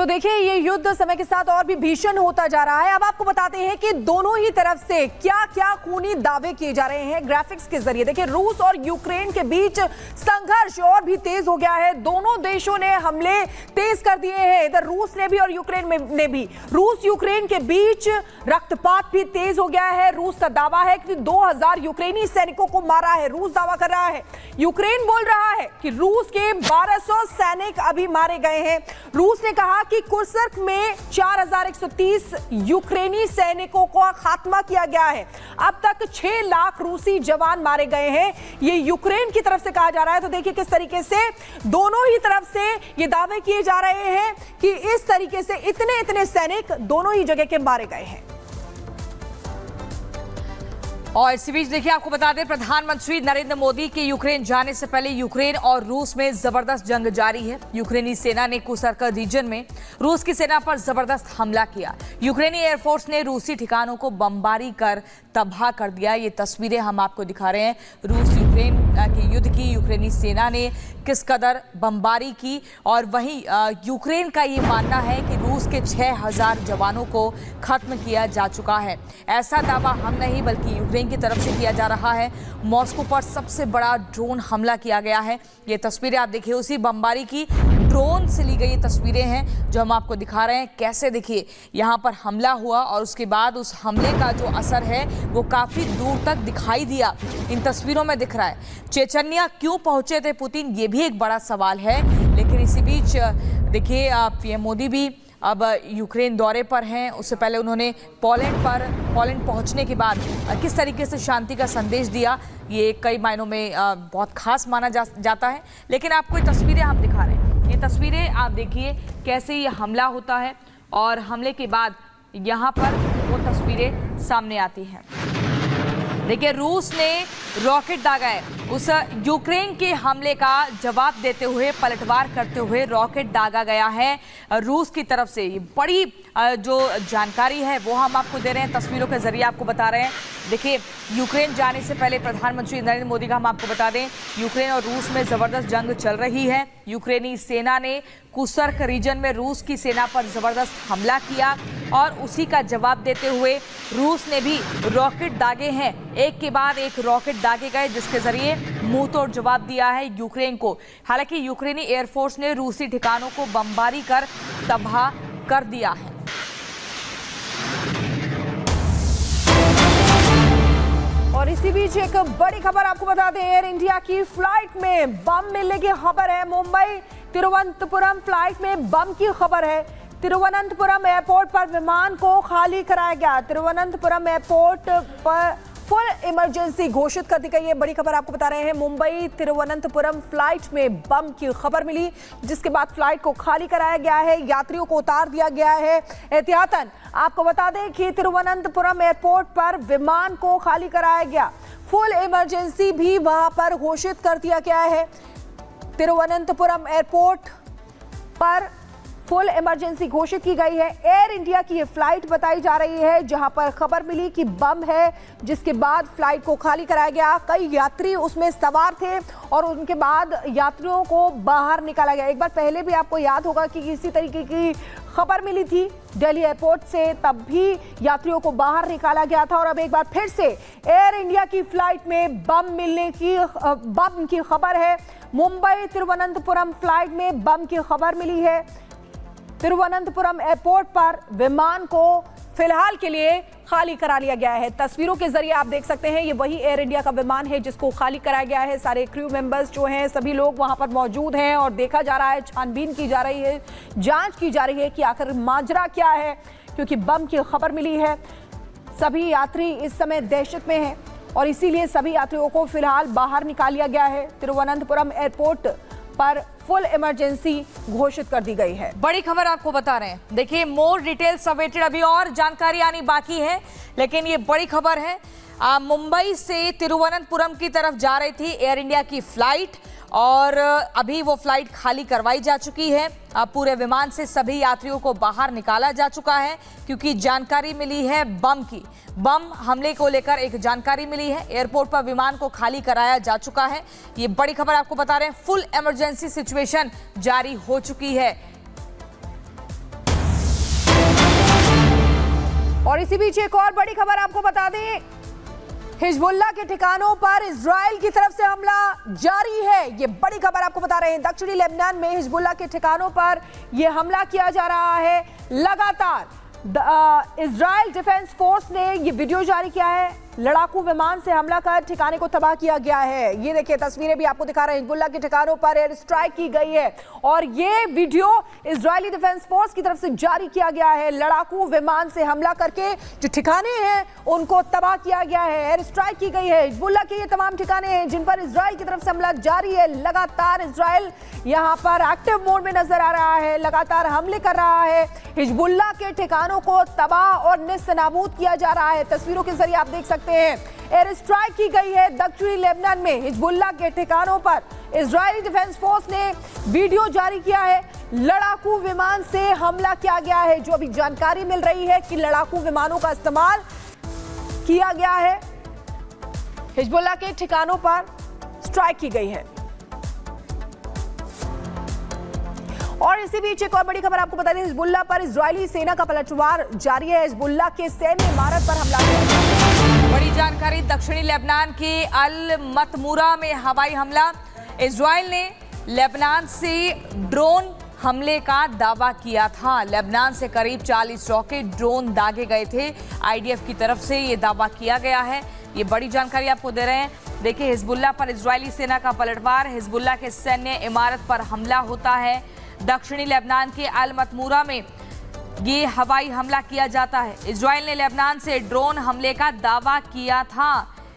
तो देखिए ये युद्ध समय के साथ और भी भीषण होता जा रहा है। अब आपको बताते हैं कि दोनों ही तरफ से क्या क्या खूनी दावे किए जा रहे हैं ग्राफिक्स के जरिए। देखिए रूस और यूक्रेन के बीच संघर्ष और भी तेज हो गया है। दोनों देशों ने हमले तेज कर दिए हैं, इधर रूस ने भी और यूक्रेन ने भी। रूस यूक्रेन के बीच रक्तपात भी तेज हो गया है। रूस का दावा है कि 2000 यूक्रेनी सैनिकों को मारा है। रूस दावा कर रहा है, यूक्रेन बोल रहा है कि रूस के 1200 सैनिक अभी मारे गए हैं। रूस ने कहा कि कुर्स्क में 4130 यूक्रेनी सैनिकों को खात्मा किया गया है। अब तक 6 लाख रूसी जवान मारे गए हैं, ये यूक्रेन की तरफ से कहा जा रहा है। तो देखिए किस तरीके से दोनों ही तरफ से ये दावे किए जा रहे हैं कि इस तरीके से इतने सैनिक दोनों ही जगह के मारे गए हैं। और इसी बीच देखिए आपको बता दें, प्रधानमंत्री नरेंद्र मोदी के यूक्रेन जाने से पहले यूक्रेन और रूस में जबरदस्त जंग जारी है। यूक्रेनी सेना ने कुर्स्क रीजन में रूस की सेना पर जबरदस्त हमला किया। यूक्रेनी एयरफोर्स ने रूसी ठिकानों को बमबारी कर तबाह कर दिया। ये तस्वीरें हम आपको दिखा रहे हैं रूस यूक्रेन के युद्ध की। यूक्रेनी सेना ने किस कदर बमबारी की और वहीं यूक्रेन का ये मानना है कि रूस के 6000 जवानों को खत्म किया जा चुका है। ऐसा दावा हम नहीं बल्कि यूक्रेन की तरफ से किया जा रहा है। मॉस्को पर सबसे बड़ा ड्रोन हमला किया गया है। ये तस्वीरें आप देखिए उसी बमबारी की ड्रोन से ली गई तस्वीरें हैं जो हम आपको दिखा रहे हैं। कैसे देखिए यहाँ पर हमला हुआ और उसके बाद उस हमले का जो असर है वो काफ़ी दूर तक दिखाई दिया, इन तस्वीरों में दिख रहा है। चेचन्या क्यों पहुंचे थे पुतिन, ये भी एक बड़ा सवाल है। लेकिन इसी बीच देखिए पीएम मोदी भी अब यूक्रेन दौरे पर हैं। उससे पहले उन्होंने पोलैंड पहुंचने के बाद किस तरीके से शांति का संदेश दिया, ये कई मायनों में बहुत खास माना जाता है। लेकिन आपको ये तस्वीरें हम दिखा रहे हैं, ये तस्वीरें आप देखिए कैसे ये हमला होता है और हमले के बाद यहाँ पर वो तस्वीरें सामने आती हैं। देखिए रूस ने रॉकेट दागा है। उस यूक्रेन के हमले का जवाब देते हुए, पलटवार करते हुए रॉकेट दागा गया है रूस की तरफ से। ये बड़ी जो जानकारी है वो हम आपको दे रहे हैं, तस्वीरों के जरिए आपको बता रहे हैं। देखिए यूक्रेन जाने से पहले प्रधानमंत्री नरेंद्र मोदी का हम आपको बता दें, यूक्रेन और रूस में जबरदस्त जंग चल रही है। यूक्रेनी सेना ने कुर्स्क रीजन में रूस की सेना पर जबरदस्त हमला किया और उसी का जवाब देते हुए रूस ने भी रॉकेट दागे हैं। एक के बाद एक रॉकेट दागे गए जिसके जरिए मुंह तोड़ जवाब दिया है यूक्रेन को। हालांकि यूक्रेनी एयरफोर्स ने रूसी ठिकानों को बमबारी कर तबाह कर दिया है। और इसी बीच एक बड़ी खबर आपको बता दें, एयर इंडिया की फ्लाइट में बम मिलने की खबर है। मुंबई तिरुवनंतपुरम फ्लाइट में बम की खबर है। तिरुवनंतपुरम एयरपोर्ट पर विमान को खाली कराया गया। तिरुवनंतपुरम एयरपोर्ट पर फुल इमरजेंसी घोषित कर दी गई है। बड़ी खबर आपको बता रहे हैं, मुंबई तिरुवनंतपुरम फ्लाइट में बम की खबर मिली जिसके बाद फ्लाइट को खाली कराया गया है, यात्रियों को उतार दिया गया है एहतियातन। आपको बता दें कि तिरुवनंतपुरम एयरपोर्ट पर विमान को खाली कराया गया, फुल इमरजेंसी भी वहां पर घोषित कर दिया गया है। तिरुवनंतपुरम एयरपोर्ट पर फुल इमरजेंसी घोषित की गई है। एयर इंडिया की ये फ्लाइट बताई जा रही है जहां पर खबर मिली कि बम है, जिसके बाद फ्लाइट को खाली कराया गया। कई यात्री उसमें सवार थे और उनके बाद यात्रियों को बाहर निकाला गया। एक बार पहले भी आपको याद होगा कि इसी तरीके की खबर मिली थी दिल्ली एयरपोर्ट से, तब भी यात्रियों को बाहर निकाला गया था। और अब एक बार फिर से एयर इंडिया की फ्लाइट में बम की खबर है। मुंबई तिरुवनंतपुरम फ्लाइट में बम की खबर मिली है। तिरुवनंतपुरम एयरपोर्ट पर विमान को फिलहाल के लिए खाली करा लिया गया है। तस्वीरों के जरिए आप देख सकते हैं ये वही एयर इंडिया का विमान है जिसको खाली कराया गया है। सारे क्रू मेंबर्स जो हैं सभी लोग वहां पर मौजूद हैं और देखा जा रहा है, छानबीन की जा रही है, जांच की जा रही है कि आखिर माजरा क्या है, क्योंकि बम की खबर मिली है। सभी यात्री इस समय दहशत में हैं और इसीलिए सभी यात्रियों को फिलहाल बाहर निकाल लिया गया है। तिरुवनंतपुरम एयरपोर्ट पर फुल इमरजेंसी घोषित कर दी गई है। बड़ी खबर आपको बता रहे हैं। देखिए मोर डिटेल्स अवेटेड, अभी और जानकारी आनी बाकी है, लेकिन ये बड़ी खबर है। मुंबई से तिरुवनंतपुरम की तरफ जा रही थी एयर इंडिया की फ्लाइट और अभी वो फ्लाइट खाली करवाई जा चुकी है। पूरे विमान से सभी यात्रियों को बाहर निकाला जा चुका है क्योंकि जानकारी मिली है बम की। बम हमले को लेकर एक जानकारी मिली है। एयरपोर्ट पर विमान को खाली कराया जा चुका है। ये बड़ी खबर आपको बता रहे हैं। फुल इमरजेंसी सिचुएशन जारी हो चुकी है। और इसी बीच एक और बड़ी खबर आपको बता दें, हिजबुल्लाह के ठिकानों पर इजराइल की तरफ से हमला जारी है। ये बड़ी खबर आपको बता रहे हैं। दक्षिणी लेबनान में हिजबुल्लाह के ठिकानों पर यह हमला किया जा रहा है लगातार। इजराइल डिफेंस फोर्स ने ये वीडियो जारी किया है। लड़ाकू विमान से हमला कर ठिकाने को तबाह किया गया है। ये देखिए तस्वीरें भी आपको दिखा रहे हैं। हिजबुल्लाह के ठिकानों पर एयर स्ट्राइक की गई है और ये वीडियो इजरायली डिफेंस फोर्स की तरफ से जारी किया गया है। लड़ाकू विमान से हमला करके जो ठिकाने हैं उनको तबाह किया गया है, एयर स्ट्राइक की गई है। हिजबुल्लाह के ये तमाम ठिकाने हैं जिन पर इजराइल की तरफ से हमला जारी है। लगातार इजराइल यहाँ पर एक्टिव मोड में नजर आ रहा है, लगातार हमले कर रहा है। हिजबुल्लाह के ठिकानों को तबाह और नेस्तनाबूद किया जा रहा है। तस्वीरों के जरिए आप देख सकते हैं एयर स्ट्राइक की गई है दक्षिणी लेबनान में हिजबुल्लाह के ठिकानों पर। इजरायली डिफेंस फोर्स ने वीडियो जारी किया है। लड़ाकू विमान से हमला किया गया है। जो अभी जानकारी मिल रही है कि लड़ाकू विमानों का इस्तेमाल किया गया है। हिजबुल्लाह के ठिकानों पर स्ट्राइक की गई है। और इसी बीच एक और बड़ी खबर आपको बता दें, हिजबुल्लाह पर इजरायली सेना का पलटवार जारी है। हिजबुल्लाह के सैन्य इमारत पर हमला किया। बड़ी जानकारी, दक्षिणी लेबनान के अल मतमूरा में हवाई हमला। इजराइल ने लेबनान से ड्रोन हमले का दावा किया था। लेबनान से करीब 40 रॉकेट ड्रोन दागे गए थे। आईडीएफ की तरफ से ये दावा किया गया है। ये बड़ी जानकारी आपको दे रहे हैं। देखिए हिजबुल्लाह पर इजरायली सेना का पलटवार। हिजबुल्लाह के सैन्य इमारत पर हमला होता है। दक्षिणी लेबनान के अल मतमूरा में ये हवाई हमला किया जाता है। इजराइल ने लेबनान से ड्रोन हमले का दावा किया था।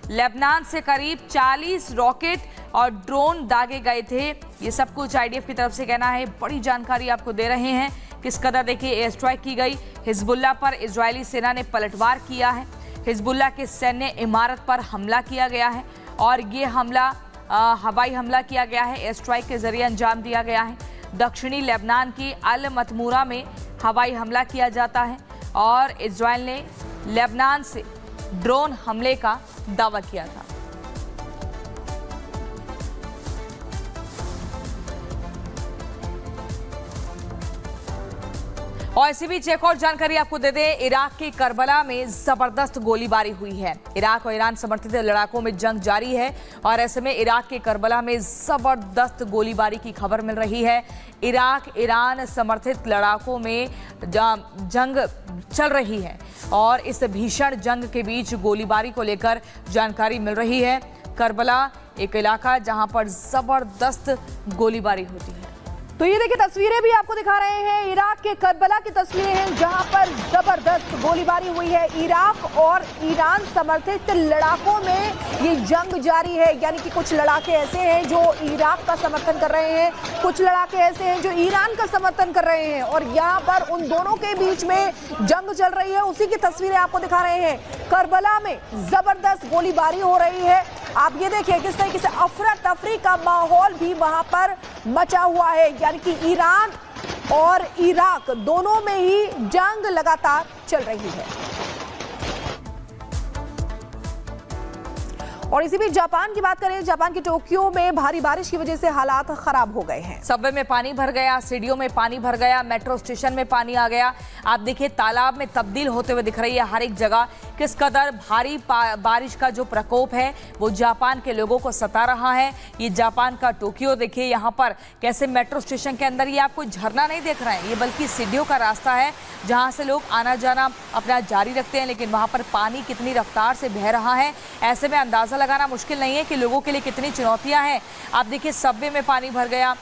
लेबनान से करीब 40 रॉकेट और ड्रोन दागे गए थे। ये सब कुछ आईडीएफ की तरफ से कहना है। बड़ी जानकारी आपको दे रहे हैं किस कदर देखिए एयर स्ट्राइक की गई। हिजबुल्लाह पर इजरायली सेना ने पलटवार किया है। हिजबुल्लाह के सैन्य इमारत पर हमला किया गया है और ये हमला हवाई हमला किया गया है। एयर स्ट्राइक के जरिए अंजाम दिया गया है। दक्षिणी लेबनान की अल मतमूरा में हवाई हमला किया जाता है और इजराइल ने लेबनान से ड्रोन हमले का दावा किया था। और इसी बीच एक और जानकारी आपको दे दें, इराक के करबला में जबरदस्त गोलीबारी हुई है। इराक और ईरान समर्थित लड़ाकों में जंग जारी है और ऐसे में इराक के करबला में जबरदस्त गोलीबारी की खबर मिल रही है। इराक ईरान समर्थित लड़ाकों में जंग चल रही है और इस भीषण जंग के बीच गोलीबारी को लेकर जानकारी मिल रही है। करबला एक इलाका जहां पर जबरदस्त गोलीबारी होती है। तो ये देखिए तस्वीरें भी आपको दिखा रहे हैं। इराक के करबला की तस्वीरें हैं जहां पर जबरदस्त गोलीबारी हुई है। इराक और ईरान समर्थित लड़ाकों में ये जंग जारी है। यानी कि कुछ लड़ाके ऐसे हैं जो इराक का समर्थन कर रहे हैं, कुछ लड़ाके ऐसे हैं जो ईरान का समर्थन कर रहे हैं और यहाँ पर उन दोनों के बीच में जंग चल रही है। उसी की तस्वीरें आपको दिखा रहे हैं। करबला में जबरदस्त गोलीबारी हो रही है। आप ये देखिए किस तरीके से अफरा तफरी का माहौल भी वहां पर मचा हुआ है। यानी कि ईरान और इराक दोनों में ही जंग लगातार चल रही है। और इसी बीच जापान की बात करें, जापान के टोक्यो में भारी बारिश की वजह से हालात खराब हो गए हैं। सबवे में पानी भर गया, सीढ़ियों में पानी भर गया, मेट्रो स्टेशन में पानी आ गया। आप देखिए तालाब में तब्दील होते हुए दिख रही है हर एक जगह। किस कदर भारी बारिश का जो प्रकोप है वो जापान के लोगों को सता रहा है। ये जापान का टोक्यो देखिए, यहाँ पर कैसे मेट्रो स्टेशन के अंदर ये आपको झरना नहीं देख रहे हैं, ये बल्कि सीढ़ियों का रास्ता है जहाँ से लोग आना जाना अपना जारी रखते हैं। लेकिन वहाँ पर पानी कितनी रफ्तार से बह रहा है, ऐसे में अंदाजा लगाना मुश्किल नहीं है कि लोगों के लिए कितनी चुनौतियां हैं। आप देखिए सबवे में पानी भर गया,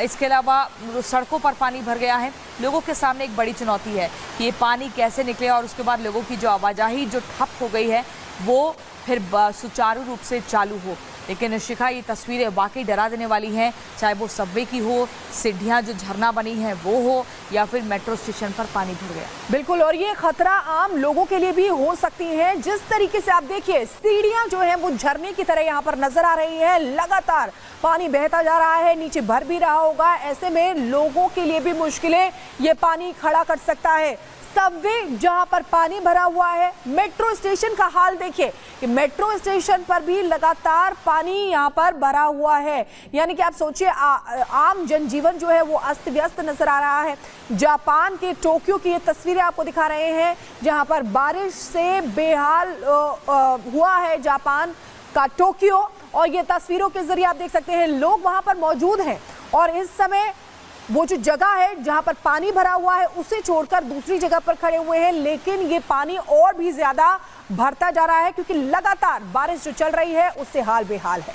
इसके अलावा सड़कों पर पानी भर गया है। लोगों के सामने एक बड़ी चुनौती है कि ये पानी कैसे निकले और उसके बाद लोगों की जो आवाजाही जो ठप हो गई है वो फिर सुचारू रूप से चालू हो। लेकिन शिखा ये तस्वीरें वाकई डरा देने वाली हैं, चाहे वो सबवे की हो, सीढ़ियाँ जो झरना बनी है वो हो या फिर मेट्रो स्टेशन पर पानी भर गया। बिल्कुल, और ये खतरा आम लोगों के लिए भी हो सकती है। जिस तरीके से आप देखिए सीढ़ियाँ जो है वो झरने की तरह यहाँ पर नजर आ रही है। लगातार पानी बहता जा रहा है, नीचे भर भी रहा होगा। ऐसे में लोगों के लिए भी मुश्किलें ये पानी खड़ा कर सकता है। सबवे जहां पर पानी भरा हुआ है। मेट्रो स्टेशन का हाल देखिए कि मेट्रो स्टेशन पर भी लगातार पानी यहां पर भरा हुआ है, यानी कि आप सोचिए आम जनजीवन जो है वो अस्त व्यस्त नजर आ रहा है। जापान के टोक्यो की ये तस्वीरें आपको दिखा रहे हैं जहां पर बारिश से बेहाल हुआ है जापान का टोक्यो, और ये तस्वीरों के जरिए आप देख सकते हैं लोग वहां पर मौजूद हैं और इस समय वो जो जगह है जहां पर पानी भरा हुआ है उसे छोड़कर दूसरी जगह पर खड़े हुए हैं, लेकिन ये पानी और भी ज्यादा भरता जा रहा है क्योंकि लगातार बारिश जो चल रही है उससे हाल बेहाल है।